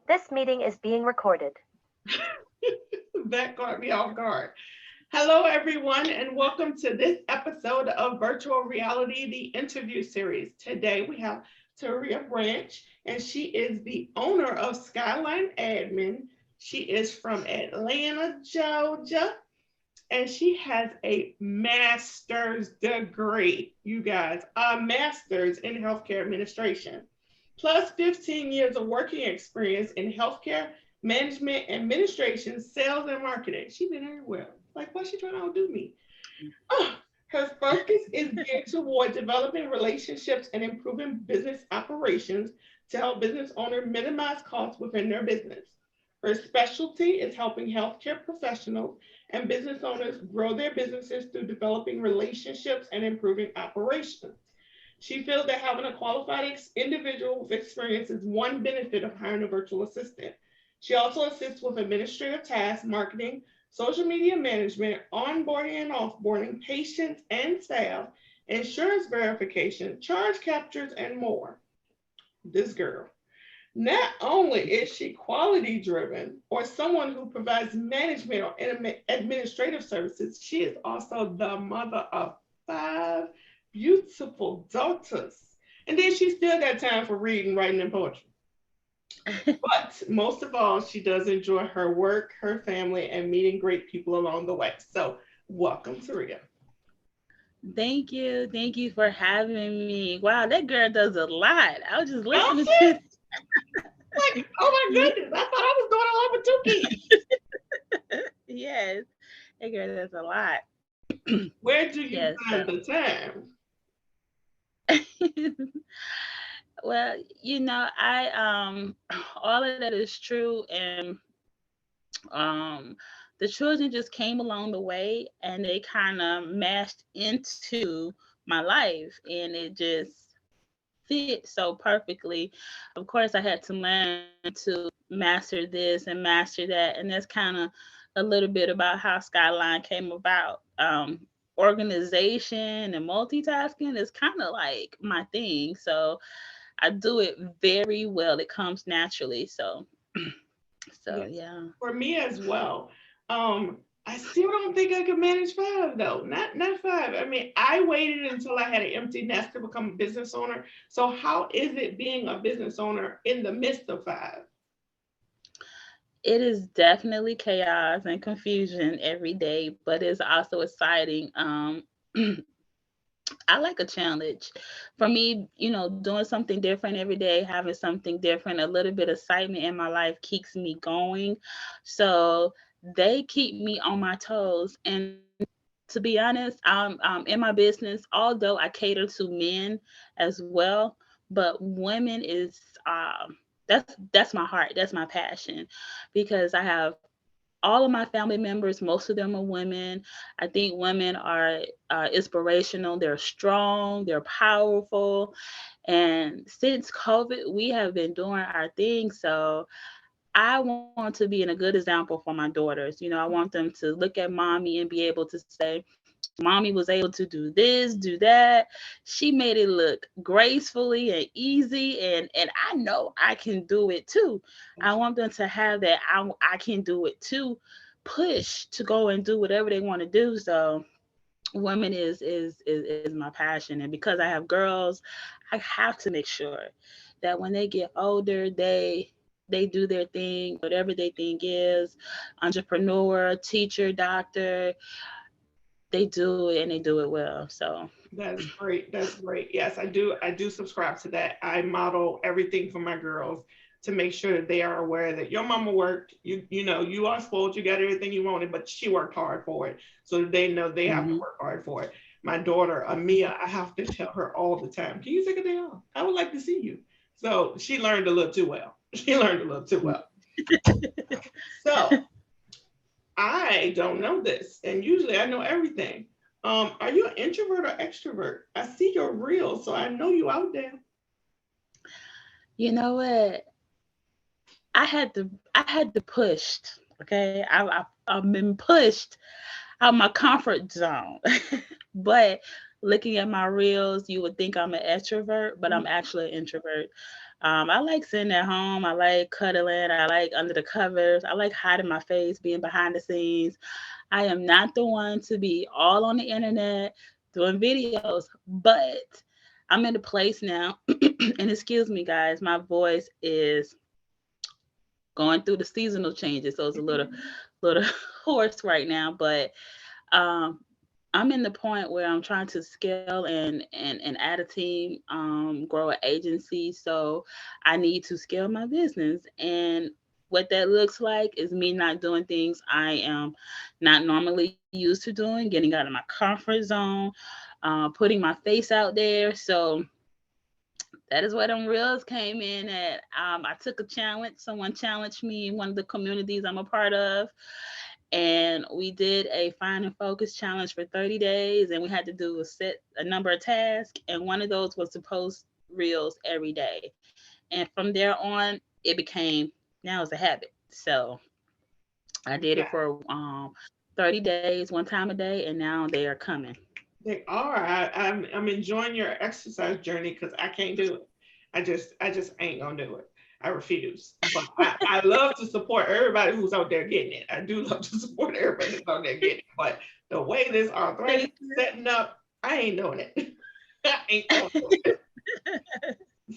This meeting is being recorded. That caught me off guard. Hello, everyone, and welcome to this episode of Virtual Reality, the interview series. Today we have Teria Branch, and she is the owner of Skyline Admin. She is from Atlanta, Georgia, and she has a master's degree, you guys, a master's in healthcare administration, plus 15 years of working experience in healthcare, management, administration, sales, and marketing. She's been everywhere. Like, what's she trying to outdo me? Oh, her focus is geared toward developing relationships and improving business operations to help business owners minimize costs within their business. Her specialty is helping healthcare professionals and business owners grow their businesses through developing relationships and improving operations. She feels that having a qualified individual with experience is one benefit of hiring a virtual assistant. She also assists with administrative tasks, marketing, social media management, onboarding and offboarding, patients and staff, insurance verification, charge captures, and more. This girl. Not only is she quality driven or someone who provides management or administrative services, she is also the mother of five beautiful daughters. And then she still got time for reading, writing, and poetry. But most of all, she does enjoy her work, her family, and meeting great people along the way. So, welcome, Taria. Thank you. Thank you for having me. Wow, that girl does a lot. I was just Don't listening she? to Like, oh my goodness, I thought I was doing a lot with two kids. yes, that girl does a lot. Where do you Yes. find the time? Well, I all of that is true, and um the children just came along the way and they kind of mashed into my life, and it just fit so perfectly. Of course, I had to learn to master this and master that, and that's kind of a little bit about how Skyline came about. Organization and multitasking is kind of like my thing, so I do it very well. It comes naturally. So Yes, yeah. for me as well. I still don't think I could manage five though. Not five. I mean, I waited until I had an empty nest to become a business owner. So how is it being a business owner in the midst of five? It is definitely chaos and confusion every day, but it's also exciting. I like a challenge. For me, doing something different every day, having something different, a little bit of excitement in my life keeps me going. So they keep me on my toes. And to be honest, I'm in my business, although I cater to men as well, but women is that's my heart, that's my passion, because I have all of my family members, most of them are women. I think women are inspirational. They're strong. They're powerful. And since COVID, we have been doing our thing. So I want to be in a good example for my daughters. I want them to look at mommy and be able to say, mommy was able to do this, do that. She made it look gracefully and easy, and I know I can do it too. I want them to have that I can do it too push to go and do whatever they want to do. So women is my passion, and because I have girls, I have to make sure that when they get older, they do their thing, whatever their thing is, entrepreneur, teacher, doctor, they do it and they do it well. So That's great. That's great. Yes, I do subscribe to that. I model everything for my girls to make sure that they are aware that your mama worked. You know you are spoiled. You got everything you wanted, but she worked hard for it, so that they know they have to mhm. work hard for it. My daughter Amia, I have to tell her all the time, "Can you take a day off? I would like to see you." So she learned a little too well. She learned a little too well. So I don't know this, and usually I know everything. Are you an introvert or extrovert? I see your reels, so I know you out there. You know what? I had to push. Okay, I've been pushed out my comfort zone. But looking at my reels, you would think I'm an extrovert, but I'm actually an introvert. I like sitting at home. I like cuddling. I like under the covers. I like hiding my face, being behind the scenes. I am not the one to be all on the internet doing videos, but I'm in a place now. And excuse me, guys, my voice is going through the seasonal changes, so it's a little hoarse right now. But um, I'm in the point where I'm trying to scale and add a team, grow an agency. So I need to scale my business. And what that looks like is me not doing things I am not normally used to doing, getting out of my comfort zone, putting my face out there. So that is where them reels came in at. I took a challenge. Someone challenged me in one of the communities I'm a part of, and we did a find and focus challenge for 30 days, and we had to do a number of tasks, and one of those was to post reels every day. And from there on, it became, now it's a habit. So I did it Yeah, for 30 days, one time a day, and now they are coming. they are. I'm enjoying your exercise journey because I can't do it. I just ain't gonna do it. I refuse. But I love to support everybody who's out there getting it. I do love to support everybody who's out there getting it. But the way this arthritis Thank is setting up, I ain't doing it. I ain't gonna do it.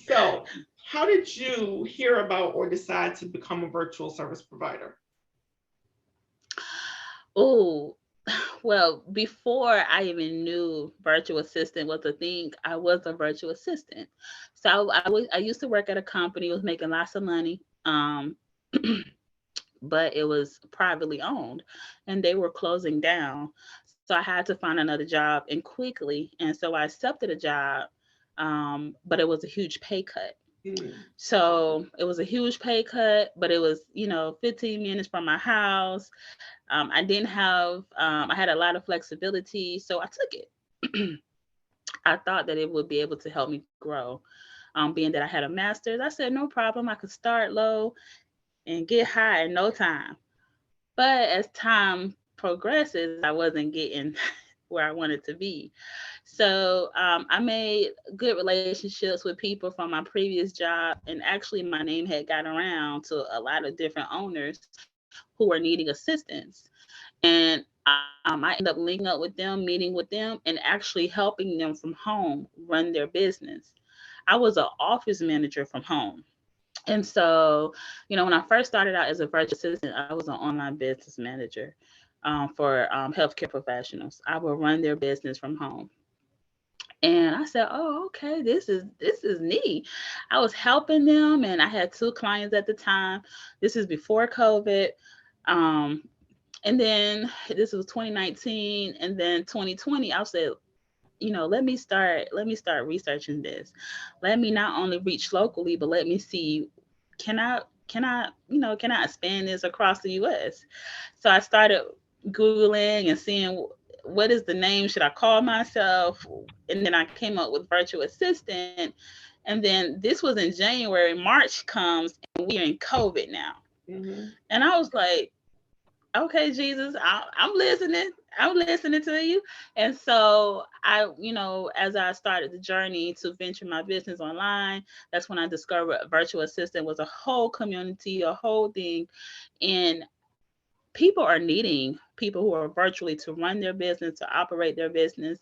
So, how did you hear about or decide to become a virtual service provider? Oh, well, before I even knew virtual assistant was a thing, I was a virtual assistant. So I used to work at a company, was making lots of money. But it was privately owned and they were closing down. So I had to find another job and quickly. And so I accepted a job, but it was a huge pay cut. Mm, So it was a huge pay cut, but it was, 15 minutes from my house. I didn't have, I had a lot of flexibility. So I took it. I thought that it would be able to help me grow. Being that I had a master's, I said, no problem. I could start low and get high in no time. But as time progresses, I wasn't getting where I wanted to be. So I made good relationships with people from my previous job. And actually, my name had got around to a lot of different owners who were needing assistance. And I ended up linking up with them, meeting with them, and actually helping them from home run their business. I was an office manager from home. And so, when I first started out as a virtual assistant, I was an online business manager for healthcare professionals. I would run their business from home. And I said, "Oh, okay, this is neat." I was helping them, and I had two clients at the time. This is before COVID, um, and then this was 2019, and then 2020. I said, let me start researching this. Let me not only reach locally, but let me see, can I expand this across the US? So I started Googling and seeing what is the name, should I call myself? And then I came up with virtual assistant. And then this was in January, March comes, and we are in COVID now. mhm. And I was like, okay, Jesus, I'm listening. I'm listening to you. And so as I started the journey to venture my business online, that's when I discovered virtual assistant was a whole community, a whole thing. And people are needing people who are virtually to run their business, to operate their business.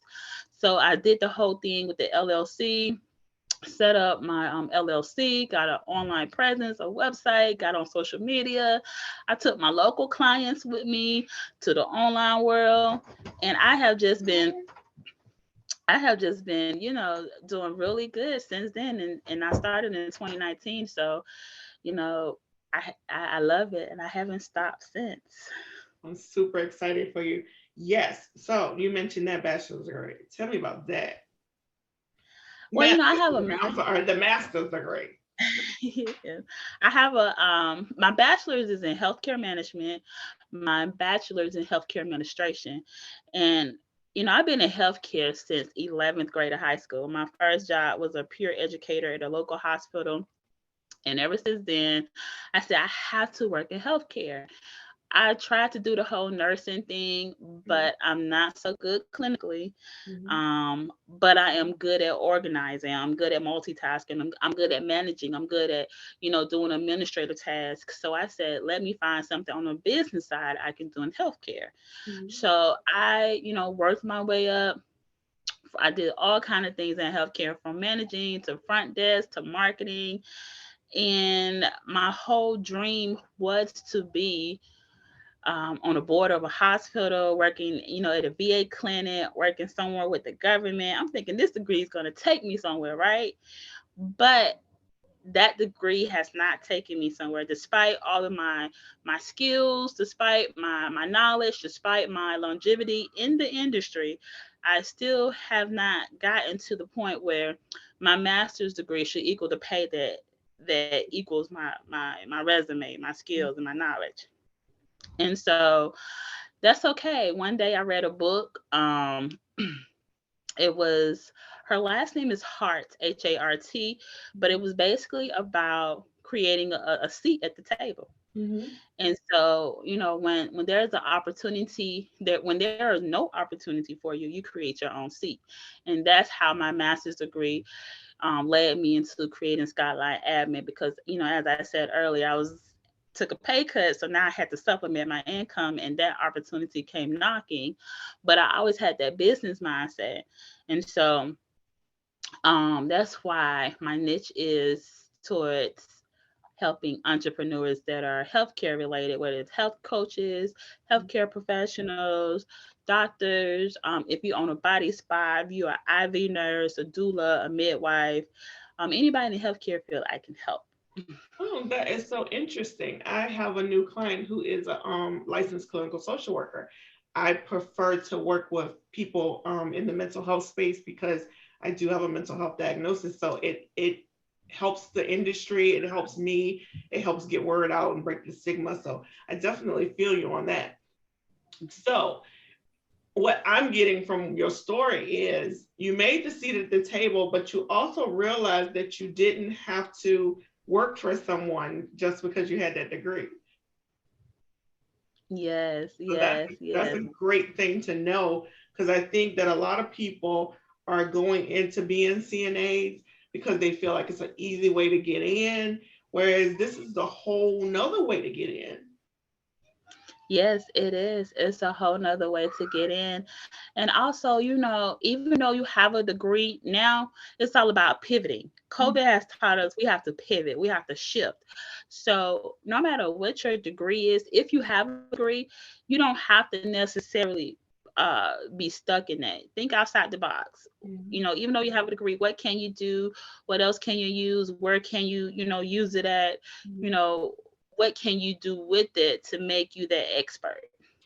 So I did the whole thing with the LLC, set up my LLC, got an online presence, a website, got on social media. I took my local clients with me to the online world, and I have just been, doing really good since then. And I started in 2019, so you know, I love it, and I haven't stopped since. I'm super excited for you. Yes. So you mentioned that bachelor's degree. Tell me about that. Well, I Master's have a degree. I'm sorry, the master's degree. Yeah. I have a my bachelor's is in healthcare management, my bachelor's in healthcare administration. And I've been in healthcare since 11th grade of high school. My first job was a peer educator at a local hospital. And ever since then, I said I have to work in healthcare. I tried to do the whole nursing thing, Mhm, but I'm not so good clinically. mhm, But I am good at organizing. I'm good at multitasking. I'm good at managing. I'm good at, doing administrative tasks. So I said, let me find something on the business side I can do in healthcare. mhm, So I, worked my way up. I did all kind of things in healthcare, from managing to front desk to marketing. And my whole dream was to be on the board of a hospital, working, at a VA clinic, working somewhere with the government. I'm thinking this degree is going to take me somewhere, right? But that degree has not taken me somewhere, despite all of my skills, despite my knowledge, despite my longevity in the industry. I still have not gotten to the point where my master's degree should equal the pay that equals my resume, my skills, and my knowledge. And so that's okay. One day I read a book. It was, her last name is Hart, Hart, but it mhm, was basically about creating a seat at the table. mhm. And so, when there's an opportunity there, when there is no opportunity for you, you create your own seat. And that's how my master's degree led me into creating Skyline admin, because, as I said earlier, I was took a pay cut, so now I had to supplement my income, and that opportunity came knocking. But I always had that business mindset, and so that's why my niche is towards helping entrepreneurs that are healthcare related, whether it's health coaches, healthcare professionals, doctors. If you own a body spa, if you're an IV nurse, a doula, a midwife, anybody in the healthcare field, I can help. Oh, that is so interesting. I have a new client who is a licensed clinical social worker. I prefer to work with people in the mental health space because I do have a mental health diagnosis. So it helps the industry, it helps me, it helps get word out and break the stigma. So I definitely feel you on that. So what I'm getting from your story is you made the seat at the table, but you also realized that you didn't have to work for someone just because you had that degree. Yes, So that's yes, that's yes. a great thing to know because I think that a lot of people are going into being CNAs because they feel like it's an easy way to get in, whereas this is a whole nother way to get in. Yes, it is. It's a whole nother way to get in. And also, even though you have a degree now, it's all about pivoting. COVID has taught us we have to pivot, we have to shift. So, no matter what your degree is, if you have a degree, you don't have to necessarily be stuck in that. Think outside the box. Mhm. Even though you have a degree, what can you do? What else can you use? Where can you, use it at? You Mhm. know, what can you do with it to make you that expert?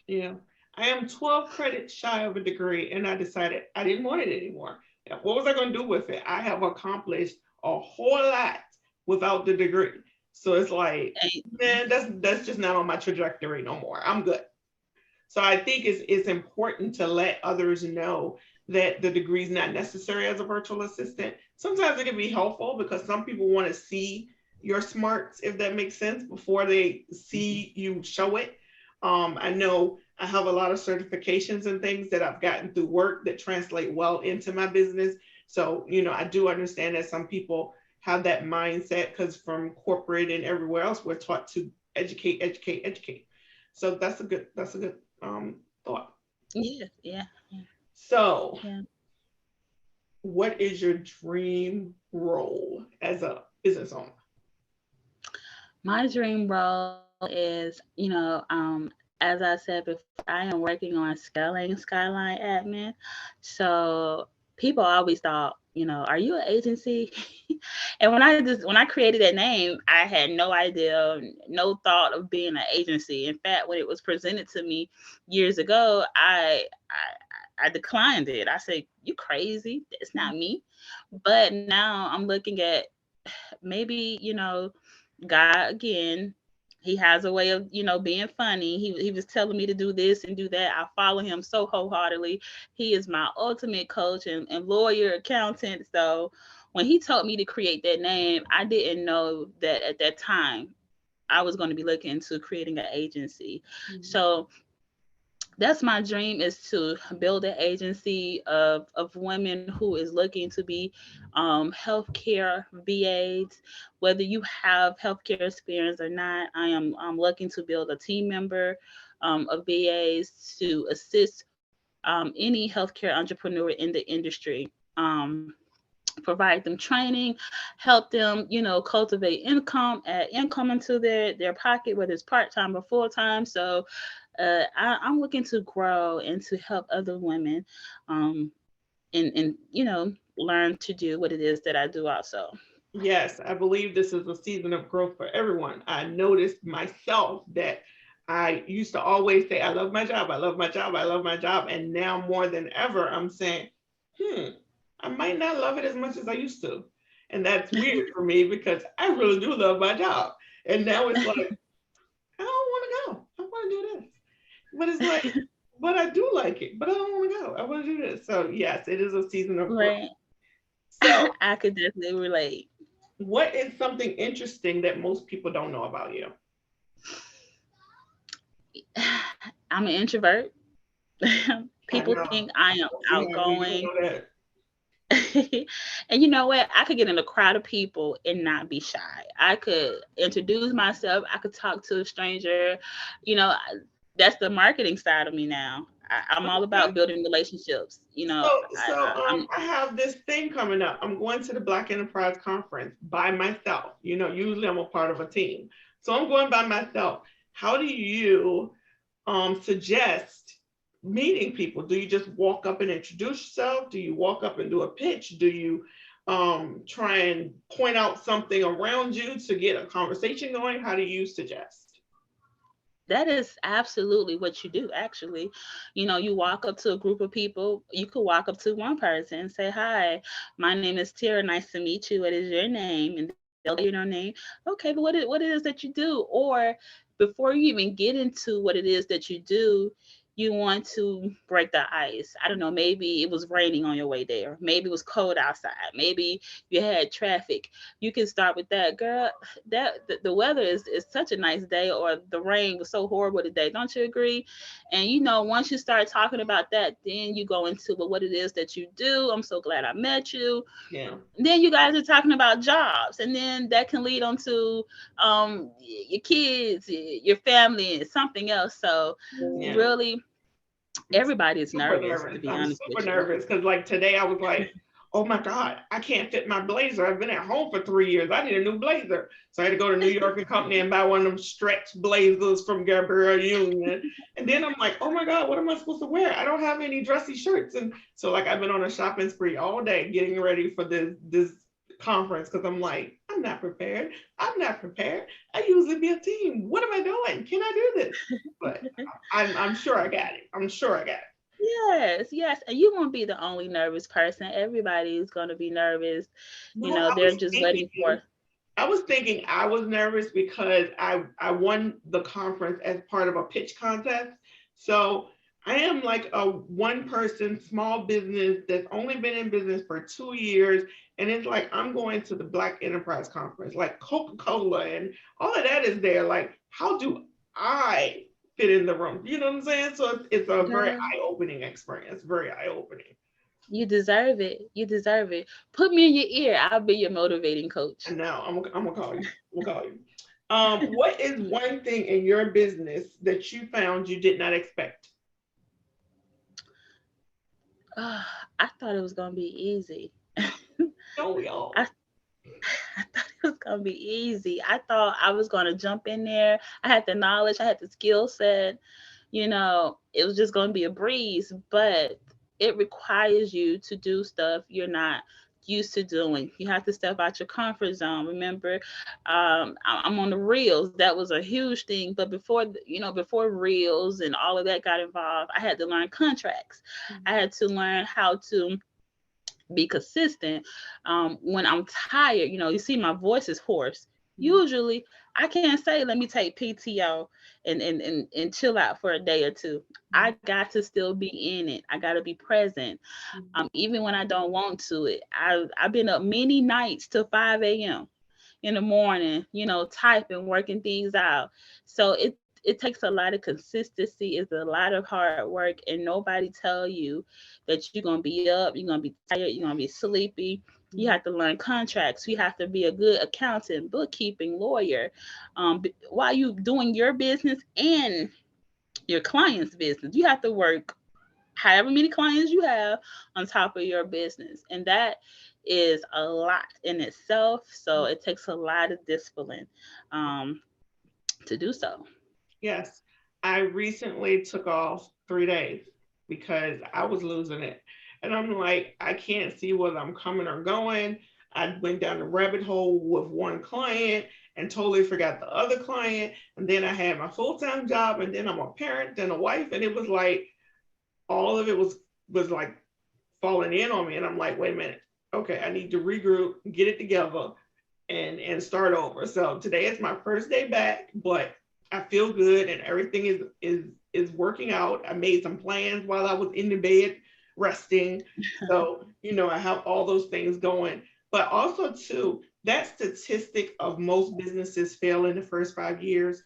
Yeah. I am 12 credits shy of a degree, and I decided I didn't want it anymore. What was I going to do with it? I have accomplished a whole lot without the degree. So it's like, And man, that's just not on my trajectory no more. I'm good. So I think it's important to let others know that the degree is not necessary as a virtual assistant. Sometimes it can be helpful because some people want to see your smarts, if that makes sense, before they see you show it. I know I have a lot of certifications and things that I've gotten through work that translate well into my business. So, I do understand that some people have that mindset because from corporate and everywhere else, we're taught to educate, educate, educate. So that's a good thought. yeah, yeah, So, yeah. what is your dream role as a business owner? My dream role is, as I said before, I am working on scaling Skyline admin. So people always thought, are you an agency? And when I created that name, I had no idea, no thought of being an agency. In fact, when it was presented to me years ago, I declined it. I said, "You crazy? It's not me." But now I'm looking at, maybe, God again, he has a way of, being funny. He was telling me to do this and do that. I follow him so wholeheartedly. He is my ultimate coach and lawyer, accountant. So when he told me to create that name, I didn't know that at that time I was going to be looking into creating an agency. Mhm. So that's my dream, is to build an agency of women who is looking to be healthcare VAs. Whether you have healthcare experience or not, I'm looking to build a team member of VAs to assist any healthcare entrepreneur in the industry. Provide them training, help them, cultivate add income into their pocket, whether it's part-time or full-time. So I'm looking to grow and to help other women, um, and learn to do what it is that I do also. Yes, I believe this is a season of growth for everyone. I noticed myself that I used to always say, I love my job, I love my job, I love my job. And now more than ever, I'm saying, I might not love it as much as I used to. And that's weird for me because I really do love my job. And now it's like, I don't want to go. I want to do this. But it's like, but I do like it, but I don't want to go. I want to do this. So yes, it is a season of growth. Right. So I could definitely relate. what is something interesting that most people don't know about you? I'm an introvert. I People know. think I am Don't see how you don't outgoing. know that. And you know what? I could get in a crowd of people and not be shy. I could introduce myself. I could talk to a stranger. You know, that's the marketing side of me now. I'm all Okay. about building relationships. I have this thing coming up. I'm going to the Black Enterprise Conference by myself. Usually I'm a part of a team. So I'm going by myself. How do you suggest meeting people? Do you just walk up and introduce yourself? Do you walk up and do a pitch? Do you try and point out something around you to get a conversation going? How do you suggest? That is absolutely what you do, actually. You walk up to a group of people. You could walk up to one person and say, "Hi, my name is Tara. Nice to meet you. What is your name?" And they'll tell you their name. Okay, but what it is that you do? Or before you even get into what it is that you do, you want to break the ice. I don't know, maybe it was raining on your way there. Maybe it was cold outside. Maybe you had traffic. You can start with that, girl. The weather is such a nice day, or the rain was so horrible today. Don't you agree? And once you start talking about that, then you go into, well, what it is that you do. I'm so glad I met you. Yeah. Then you guys are talking about jobs, and then that can lead on to your kids, your family, and something else. So Yeah. really, everybody is Super nervous, to nervous. be I'm honest super with you. nervous because like today I was like, oh my God, I can't fit my blazer. I've been at home for 3 years. I need a new blazer. So I had to go to New York and Company and buy one of them stretch blazers from Gabrielle Union. And then I'm like, oh my God, what am I supposed to wear? I don't have any dressy shirts. And so like I've been on a shopping spree all day getting ready for this conference because I'm like, I'm not prepared. I'm not prepared. I usually be a team. What am I doing? Can I do this? But I'm sure I got it. I'm sure I got it. Yes, yes. And you won't be the only nervous person. Everybody is going to be nervous. No, I They're was just waiting thinking, for. I was thinking I was nervous because I won the conference as part of a pitch contest. So I am like a one person small business that's only been in business for 2 years. And it's like I'm going to the Black Enterprise Conference, like Coca-Cola and all of that is there. Like, how do I fit in the room? You know what I'm saying? So it's a very Girl, eye-opening experience, very eye-opening. you deserve it. You deserve it. Put me in your ear. I'll be your motivating coach. And now I'm gonna call you. I'm gonna call you. What is one thing in your business that you found you did not expect? I thought it was going to be easy. Don't we all? I, I thought it was going to be easy. I thought I was going to jump in there. I had the knowledge, I had the skill set. It was just going to be a breeze, but it requires you to do stuff you're not used to doing. You have to step out your comfort zone. Remember, I'm on the reels. That was a huge thing. But before reels and all of that got involved, I had to learn contracts. I had to learn how to be consistent. When I'm tired, you see my voice is hoarse. Usually I can't say, let me take PTO and chill out for a day or two. I got to still be in it. I got to be present. Even when I don't want to. I've been up many nights till 5 a.m. in the morning, typing, working things out. So it takes a lot of consistency. It's a lot of hard work, and nobody tell you that you're gonna be up, you're gonna be tired, you're gonna be sleepy. You have to learn contracts. You have to be a good accountant, bookkeeping, lawyer, while you doing your business and your client's business. You have to work however many clients you have on top of your business. And that is a lot in itself. So it takes a lot of discipline um, to do so. Yes, I recently took off 3 days because I was losing it. And I'm like, I can't see whether I'm coming or going. I went down the rabbit hole with one client and totally forgot the other client. And then I had my full-time job, and then I'm a parent, then a wife. And it was like all of it was like falling in on me. And I'm like, wait a minute. Okay, I need to regroup, get it together, and start over. So today is my first day back, but I feel good and everything is working out. I made some plans while I was in the bed resting. So, I have all those things going. But also too, that statistic of most businesses fail in the first 5 years,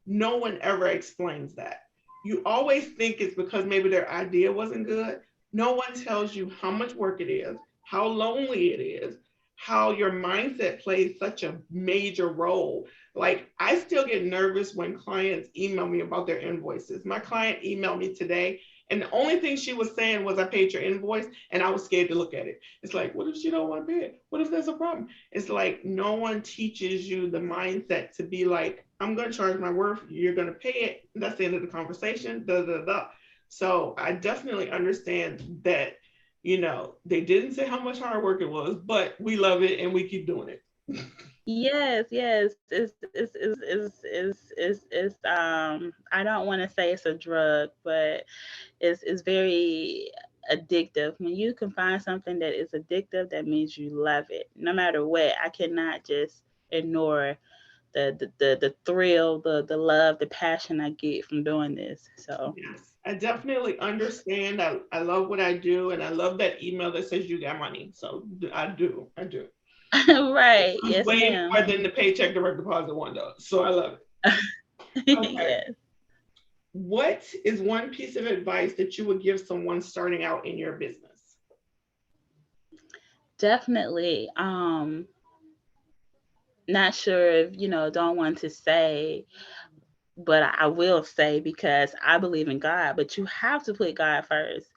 no one ever explains that. You always think it's because maybe their idea wasn't good. No one tells you how much work it is, how lonely it is, how your mindset plays such a major role. Like, I still get nervous when clients email me about their invoices. My client emailed me today, and the only thing she was saying was, I paid your invoice, and I was scared to look at it. It's like, what if she don't want to pay it? What if there's a problem? It's like no one teaches you the mindset to be like, I'm going to charge my worth, you're going to pay it. That's the end of the conversation. Da, da, da. So I definitely understand that, they didn't say how much hard work it was, but we love it and we keep doing it. Yes, yes. I don't want to say it's a drug, but it's very addictive. When you can find something that is addictive, that means you love it. No matter what, I cannot just ignore the thrill, the love, the passion I get from doing this. So Yes, I definitely understand. I love what I do, and I love that email that says you got money. So I do. I do. right, It's yes, way ma'am. more than the paycheck direct deposit one does. So I love it. Okay. Yes, What is one piece of advice that you would give someone starting out in your business? definitely. Not sure if don't want to say, but I will say, because I believe in God, but you have to put God first.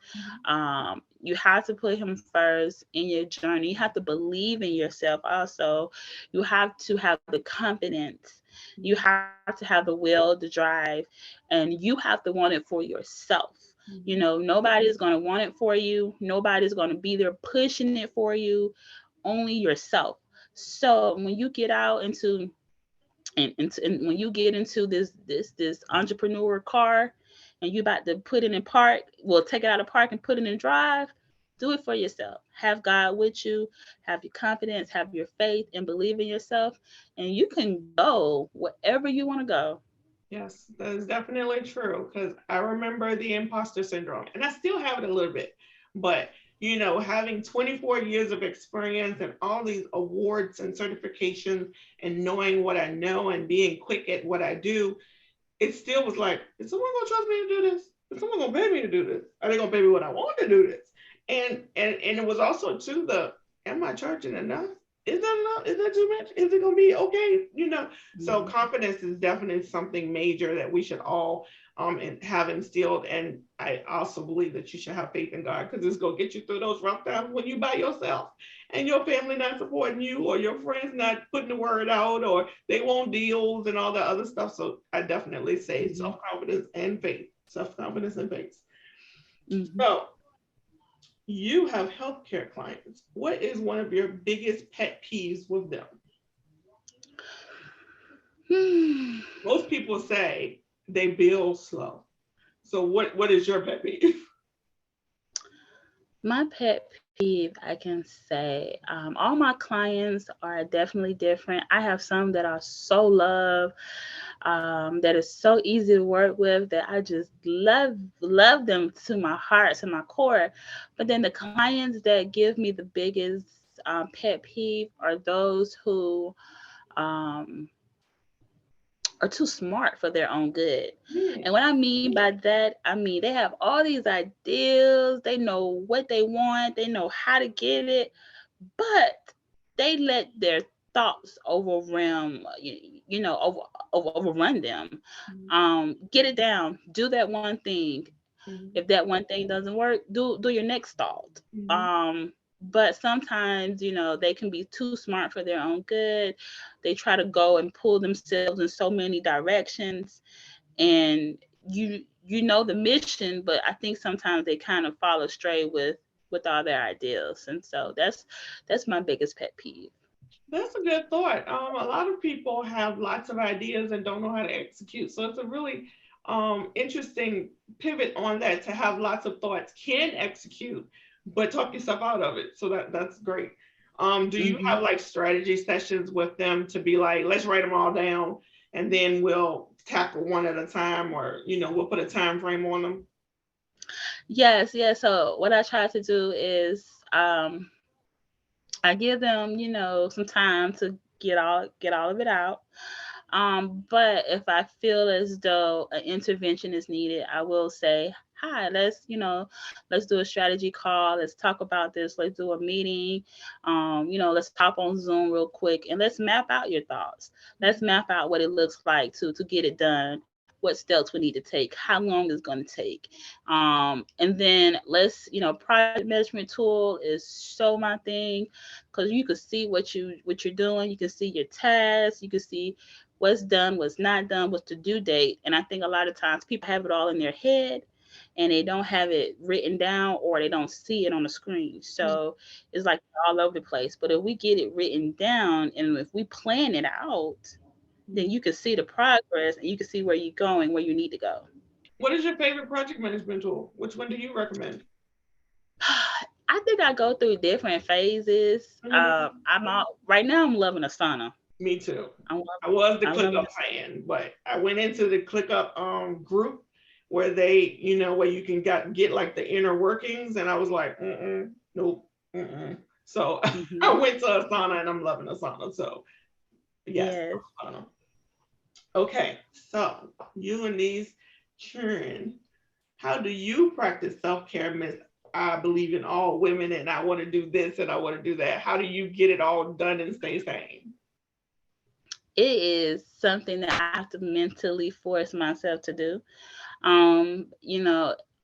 You have to put him first in your journey. You have to believe in yourself also. You have to have the confidence. You have to have the will, the drive, and you have to want it for yourself. Nobody's going to want it for you. Nobody's going to be there pushing it for you, only yourself. So when you get out into and when you get into this entrepreneur car, and you about to put it in park, well, take it out of park and put it in drive, do it for yourself. Have God with you, have your confidence, have your faith, and believe in yourself, and you can go wherever you want to go. Yes, that is definitely true, because I remember the imposter syndrome, and I still have it a little bit. But, having 24 years of experience and all these awards and certifications and knowing what I know and being quick at what I do, it still was like, is someone going to trust me to do this? Is someone going to pay me to do this? Are they going to pay me what I want to do this? And it was also to the, am I charging enough? Is that enough? Is that too much? Is it going to be okay? So confidence is definitely something major that we should all have instilled. And I also believe that you should have faith in God, because it's going to get you through those rough times when you by yourself and your family not supporting you, or your friends not putting the word out, or they want deals and all that other stuff. So I definitely say self-confidence and faith. Self-confidence and faith. Mhm. So you have healthcare clients. What is one of your biggest pet peeves with them? Most people say they bill slow. So what is your pet peeve? My pet peeve, I can say, all my clients are definitely different. I have some that are so love, that is so easy to work with, that I just love them to my heart, to my core. But then the clients that give me the biggest pet peeve are those who um, are too smart for their own good. Hmm. And what I mean by that, I mean they have all these ideas, they know what they want, they know how to get it, but they let their thoughts overwhelm, overrun them. Get it down, do that one thing. Mhm. If that one thing doesn't work, do your next thought. Mhm. But sometimes, they can be too smart for their own good. They try to go and pull themselves in so many directions, and you know the mission, but I think sometimes they kind of fall astray with all their ideas, and so that's my biggest pet peeve. That's a good thought. A lot of people have lots of ideas and don't know how to execute. So it's a really interesting pivot on that to have lots of thoughts, can execute, but talk yourself out of it. So that's great. Do you Hmm. have like strategy sessions with them to be like, let's write them all down and then we'll tackle one at a time, or we'll put a time frame on them? Yes, yes. So what I try to do is, I give them, some time to get all of it out. But if I feel as though an intervention is needed, I will say, hi, let's do a strategy call. Let's talk about this. Let's do a meeting. Let's hop on Zoom real quick and let's map out your thoughts. Let's map out what it looks like to get it done, what steps we need to take, how long it's going to take. And then project management tool is so my thing, because you can see what you're doing. You can see your tasks. You can see what's done, what's not done, what's the due date. And I think a lot of times people have it all in their head and they don't have it written down, or they don't see it on the screen. So it's like all over the place. But if we get it written down and if we plan it out, then you can see the progress and you can see where you're going, where you need to go. What is your favorite project management tool? Which one do you recommend? I think I go through different phases. Mhm. Right now. I'm loving Asana. Me too. I'm I was the I'm loving ClickUp fan, but I went into the ClickUp group where they, where you can get like the inner workings, and I was like, nope, So I Asana. went to Asana, and I'm loving Asana. So yes, Yes. Asana. Okay, so you and these children, how do you practice self care, Miss? I believe in all women, and I want to do this and I want to do that. How do you get it all done and stay sane? It is something that I have to mentally force myself to do.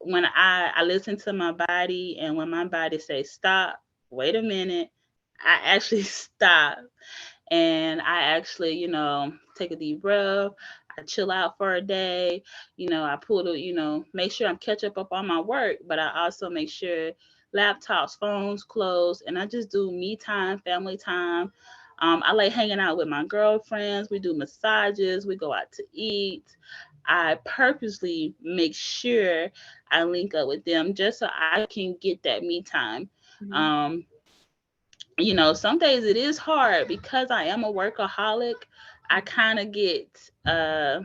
When I listen to my body, and when my body says stop, wait a minute, I actually stop, and I actually, take a deep breath. I chill out for a day. I make sure I'm catch up on my work, but I also make sure laptops, phones closed, and I just do me time, family time. I like hanging out with my girlfriends. We do massages. We go out to eat. I purposely make sure I link up with them just so I can get that me time. Mhm. Um, some days it is hard because I am a workaholic. I kind of get uh,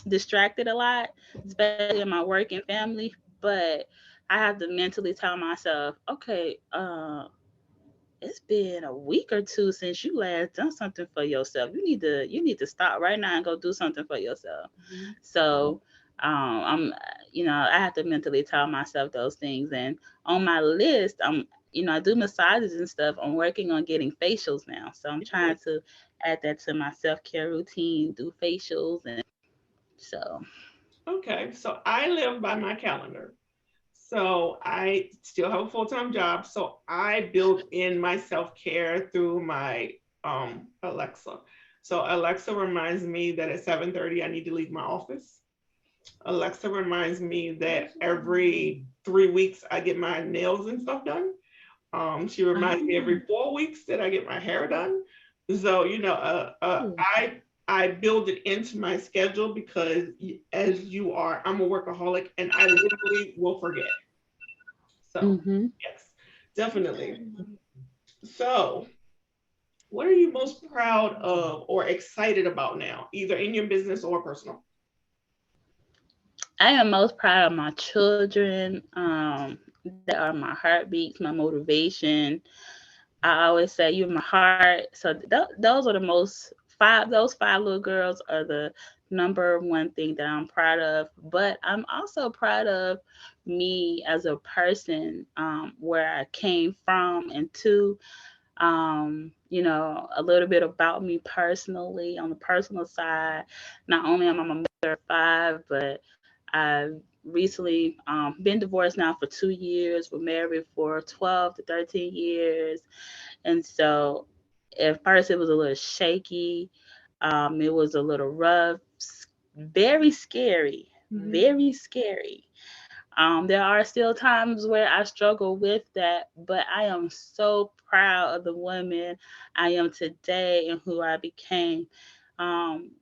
distracted a lot, especially in my work and family. But I have to mentally tell myself, okay, it's been a week or two since you last done something for yourself. You need to stop right now and go do something for yourself. Mhm. So I have to mentally tell myself those things. And on my list, I do massages and stuff. I'm working on getting facials now. So I'm Yeah. trying to add that to my self-care routine, do facials. And so, Okay, so I live by my calendar. So I still have a full-time job. So I build in my self-care through my Alexa. So Alexa reminds me that at 7:30 I need to leave my office. Alexa reminds me that every 3 weeks I get my nails and stuff done. She reminds me every 4 weeks that I get my hair done. So I build it into my schedule because as you are, I'm a workaholic and I literally will forget. So mm-hmm. yes, definitely. So what are you most proud of or excited about now, either in your business or personal? I am most proud of my children. They are my heartbeats, my motivation. I always say you're my heart. So those are the most those five little girls are the number one thing that I'm proud of. But I'm also proud of me as a person, where I came from, and two, a little bit about me personally on the personal side. Not only am I a mother of five, but I've recently been divorced now for 2 years. We're married for 12 to 13 years. And so at first it was a little shaky. It was a little rough, very scary, Mhm. very scary. There are still times where I struggle with that, but I am so proud of the woman I am today and who I became. Um,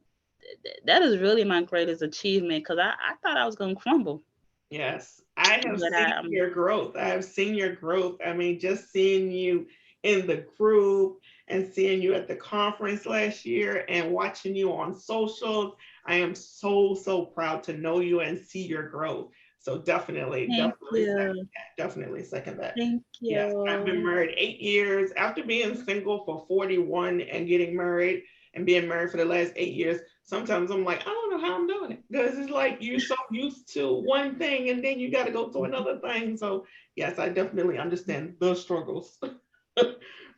that is really my greatest achievement because I thought I was going to crumble, Yes, I have but seen your growth. I have seen your growth. I mean, just seeing you in the group and seeing you at the conference last year and watching you on socials, I am so proud to know you and see your growth. So definitely, thank definitely second you. that. Definitely second that. Thank Yes, I've been you. married 8 years. After being single for 41 and getting married and being married for the last 8 years, sometimes I'm like, I don't know how I'm doing it because it's like you're so used to one thing and then you got to go to another thing. So, yes, I definitely understand those struggles.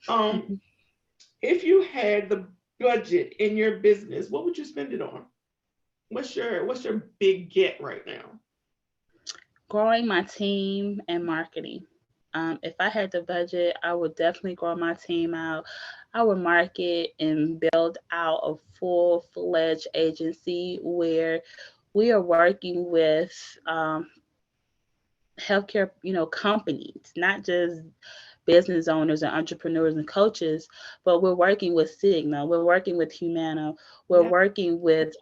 um, if you had the budget in your business, what would you spend it on? What's your big get right now? Growing my team and marketing. If I had the budget, I would definitely grow my team out. I would market and build out a full-fledged agency where we are working with healthcare, companies, not just business owners and entrepreneurs and coaches, but we're working with Cigna, we're working with Humana, we're Yeah, working with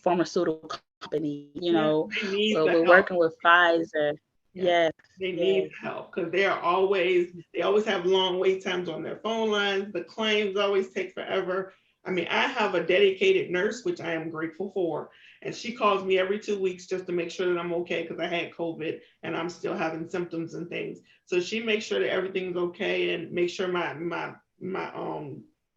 pharmaceutical companies, yeah, they need we're the help. working with Pfizer. Yes, Yes, they yes. need help because they always have long wait times on their phone lines. The claims always take forever. I mean, I have a dedicated nurse, which I am grateful for, and she calls me every 2 weeks just to make sure that I'm okay because I had COVID and I'm still having symptoms and things. So she makes sure that everything's okay and make sure my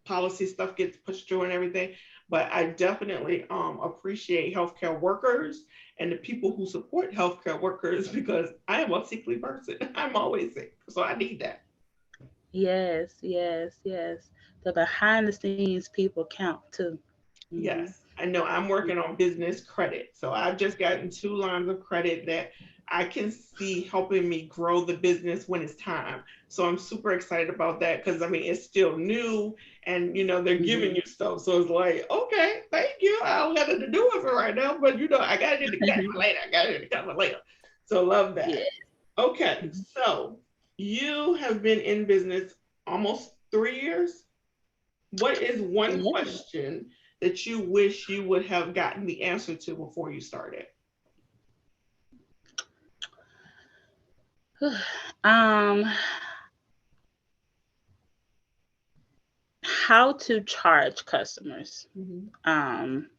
policy stuff gets pushed through and everything. But I definitely appreciate healthcare workers and the people who support healthcare workers because I am a sickly person. I'm always sick. So I need that. Yes, yes, yes. The behind the scenes people count too. Hmm. Yes, I know I'm working on business credit. So I've just gotten 2 lines of credit that I can see helping me grow the business when it's time. So I'm super excited about that because I mean, it's still new and they're giving Hmm. you stuff. So it's like, okay, thank you. I don't got nothing to do with it right now, but I got it in the cut later. I got it in the cut later. So love Yeah. that. Okay, so you have been in business almost 3 years. What is one Yeah. question that you wish you would have gotten the answer to before you started? um, how to charge customers. Mhm. Um,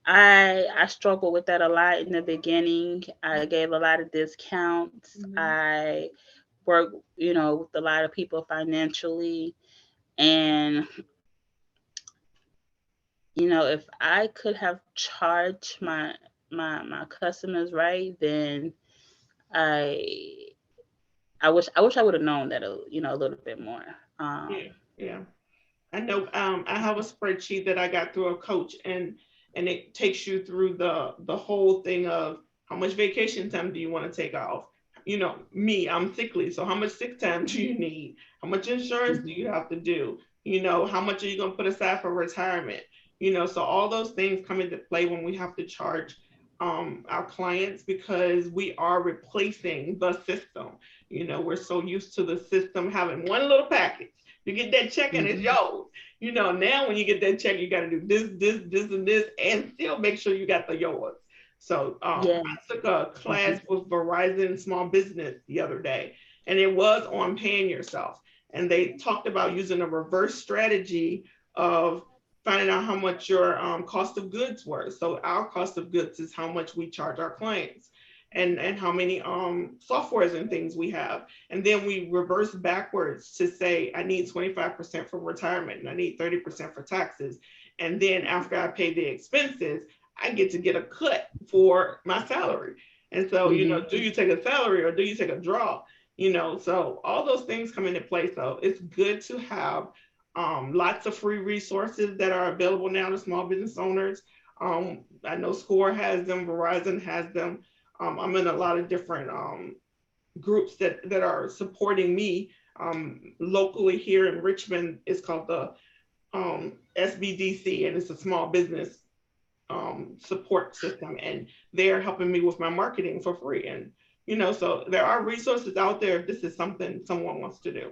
I struggled with that a lot in the beginning. I gave a lot of discounts. Mhm. I worked, with a lot of people financially. And, if I could have charged my customers right, then I I wish I would have known that a little bit more. Yeah, yeah. I know. I have a spreadsheet that I got through a coach, and it takes you through the whole thing of how much vacation time do you want to take off. Me, I'm sickly, so how much sick time do you need? How much insurance do Mhm. you have to do? How much are you going to put aside for retirement? So all those things come into play when we have to charge our clients because we are replacing the system. We're so used to the system having one little package. You get that check and it's Mhm. yours. Now when you get that check, you got to do this, and this, and still make sure you got the yours. So Yeah. I took a class Mhm. with Verizon Small Business the other day, and it was on paying yourself. And they talked about using a reverse strategy of finding out how much your cost of goods were. So our cost of goods is how much we charge our clients. and how many softwares and things we have. And then we reverse backwards to say I need 25% for retirement and I need 30% for taxes. And then after I pay the expenses, I get to get a cut for my salary. And so, Mhm. do you take a salary or do you take a draw? So all those things come into play. So it's good to have lots of free resources that are available now to small business owners. I know Score has them, Verizon has them. I'm in a lot of different groups that are supporting me locally here in Richmond. It's called the SBDC, and it's a small business support system, and they're helping me with my marketing for free. And so there are resources out there if this is something someone wants to do.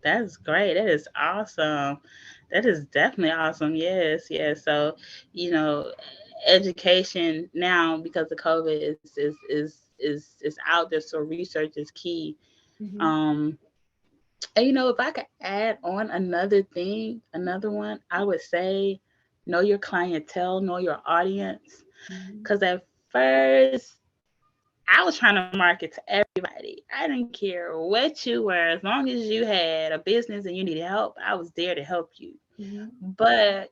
That's great. That is awesome. That is definitely awesome. Yes, yes. So, you know, education now because of COVID is out there. So research is key. Mm-hmm. Um, and if I could add on another thing, another one, I would say know your clientele, know your audience. Mm-hmm. Because at first, I was trying to market to everybody. I didn't care what you were, as long as you had a business and you needed help, I was there to help you. Mm-hmm. But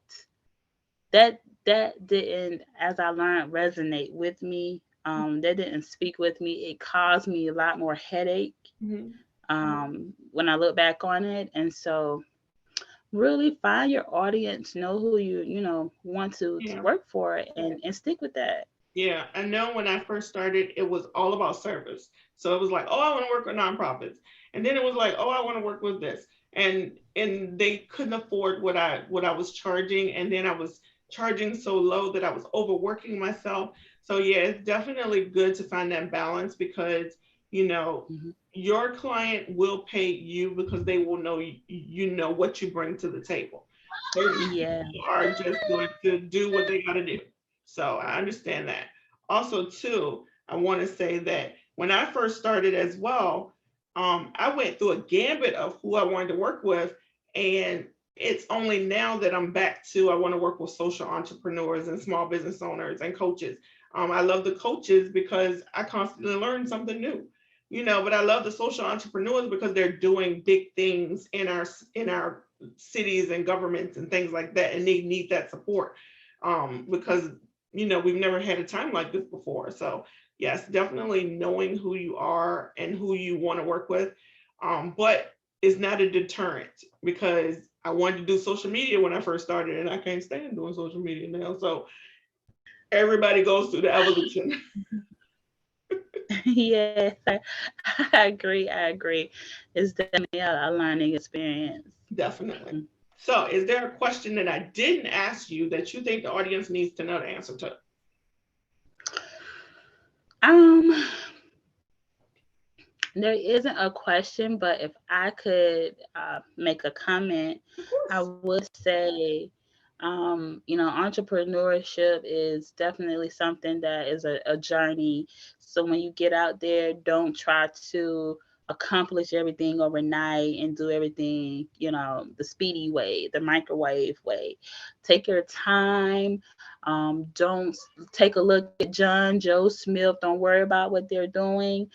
that didn't, as I learned, resonate with me. That didn't speak with me. It caused me a lot more headache. Mm-hmm. When I look back on it, and so really find your audience, know who you want to Yeah. work for, and stick with that. Yeah, I know when I first started, it was all about service. So it was like, oh, I want to work with nonprofits, and then it was like, oh, I want to work with this, and they couldn't afford what I was charging, and then I was charging so low that I was overworking myself. So yeah, it's definitely good to find that balance because you know Mhm. your client will pay you because they will know you know what you bring to the table. Certain Yeah. people are just going to do what they got to do. So I understand that. Also, too, I want to say that when I first started as well, I went through a gambit of who I wanted to work with, and it's only now that I'm back to I want to work with social entrepreneurs and small business owners and coaches. I love the coaches because I constantly learn something new, but I love the social entrepreneurs because they're doing big things in our cities and governments and things like that, and they need that support because we've never had a time like this before. So yes, definitely knowing who you are and who you want to work with, but it's not a deterrent because I wanted to do social media when I first started, and I can't stand doing social media now. So everybody goes through the evolution. Yes, I agree. I agree. It's definitely a learning experience. Definitely. So, is there a question that I didn't ask you that you think the audience needs to know the answer to? Um, there isn't a question, but if I could make a comment, Of I course. would say, entrepreneurship is definitely something that is a journey. So when you get out there, don't try to accomplish everything overnight and do everything, the speedy way, the microwave way. Take your time. Don't take a look at John, Joe Smith. Don't worry about what they're doing.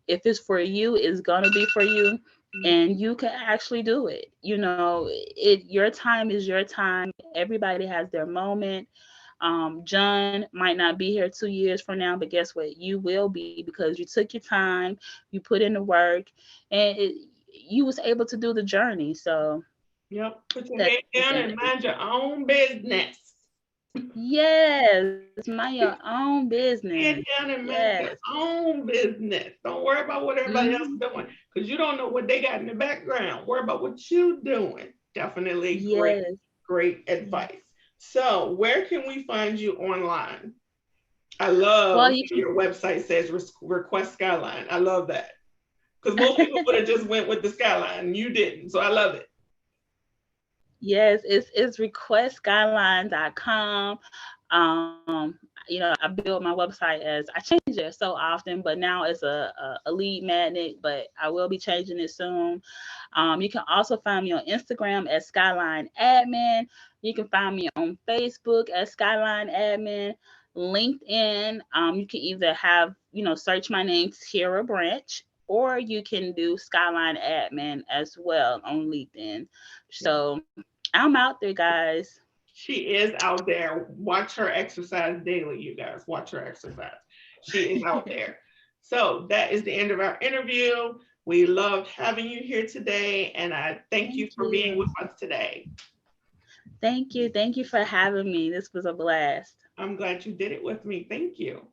If it's for you, it's gonna be for you, and you can actually do it. Your time is your time. Everybody has their moment. John might not be here 2 years from now, but guess what? You will be because you took your time, you put in the work, and you was able to do the journey. So Yep. Put your that's head the down thing. and mind your own business. Yes, mind your own business. Head down and mind Yes. your own business. Don't worry about what everybody else is Mhm. doing because you don't know what they got in the background. Worry about what you doing. Definitely great, Yes. great advice. So, where can we find you online? I Well, love you how can. your website says request Skyline. I love that because most people would have just went with the Skyline and you didn't. So I love it. Yes, it's requestskyline.com. I build my website as I change it so often, but now it's a lead magnet, but I will be changing it soon. You can also find me on Instagram at Skyline Admin. You can find me on Facebook at Skyline Admin. LinkedIn, you can either have, search my name, Teria Branch, or you can do Skyline Admin as well on LinkedIn. So I'm out there, guys. She is out there. Watch her exercise daily, you guys. Watch her exercise. She is out there. So that is the end of our interview. We loved having you here today, and I thank you for being with us today. Thank you. Thank you for having me. This was a blast. I'm glad you did it with me. Thank you.